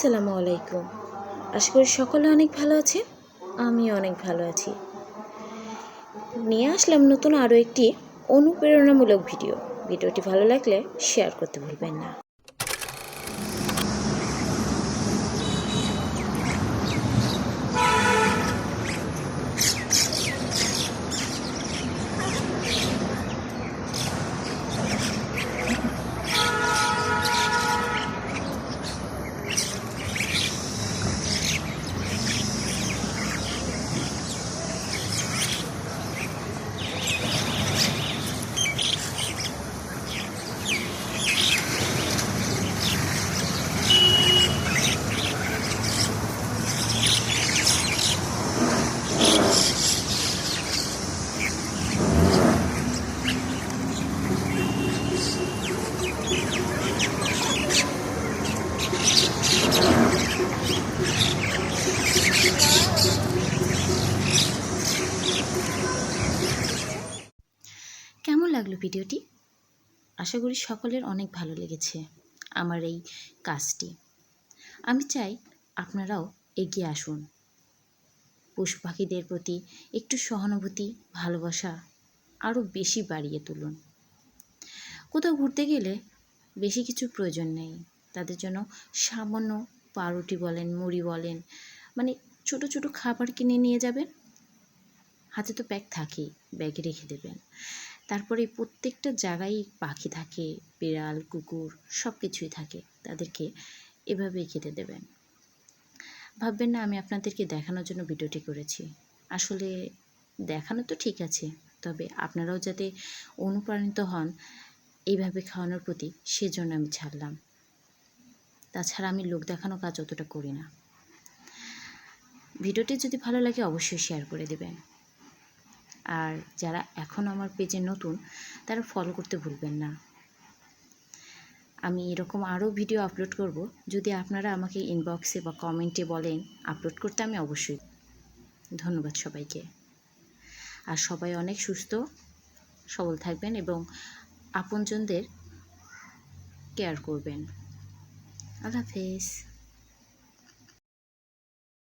আসসালামু আলাইকুম। আশা করি সকলে অনেক ভালো আছে। আমি অনেক ভালো আছি। নিয়ে আসলাম নতুন আরও একটি অনুপ্রেরণামূলক ভিডিও। ভিডিওটি ভালো লাগলে শেয়ার করতে ভুলবেন না। কেমন লাগলো ভিডিওটি? আশা করি সকলের অনেক ভালো লেগেছে আমার এই কাজটি। আমি চাই আপনারাও এগিয়ে আসুন। পশু পাখিদের প্রতি একটু সহানুভূতি, ভালোবাসা আরও বেশি বাড়িয়ে তুলুন। কোথাও ঘুরতে গেলে বেশি কিছু প্রয়োজন নেই। তাদের জন্য সামান্য পাউরুটি বলেন, মুড়ি বলেন, মানে ছোট ছোট খাবার কিনে নিয়ে যাবেন। হাতে তো ব্যাগ থাকেই, ব্যাগে রেখে দেবেন। তারপরে প্রত্যেকটা জায়গায় পাখি থাকে, বিড়াল, কুকুর সব কিছুই থাকে। তাদেরকে এভাবেই খেতে দেবেন। ভাববেন না আমি আপনাদেরকে দেখানোর জন্য ভিডিওটি করেছি। আসলে দেখানো তো ঠিক আছে, তবে আপনারাও যাতে অনুপ্রাণিত হন এইভাবে খাওয়ানোর প্রতি, সেজন্য আমি ছাড়লাম। তাছাড়া আমি লোক দেখানো কাজ অতটা করি না। ভিডিওটি যদি ভালো লাগে অবশ্যই শেয়ার করে দেবেন। আর যারা এখন আমার পেজে নতুন তারা ফলো করতে ভুলবেন না। আমি এরকম আরও ভিডিও আপলোড করব। যদি আপনারা আমাকে ইনবক্সে বা কমেন্টে বলেন আপলোড করতে, আমি অবশ্যই। ধন্যবাদ সবাইকে। আর সবাই অনেক সুস্থ সবল থাকবেন এবং আপনজনদের কেয়ার করবেন। আল্লাহ হাফেজ।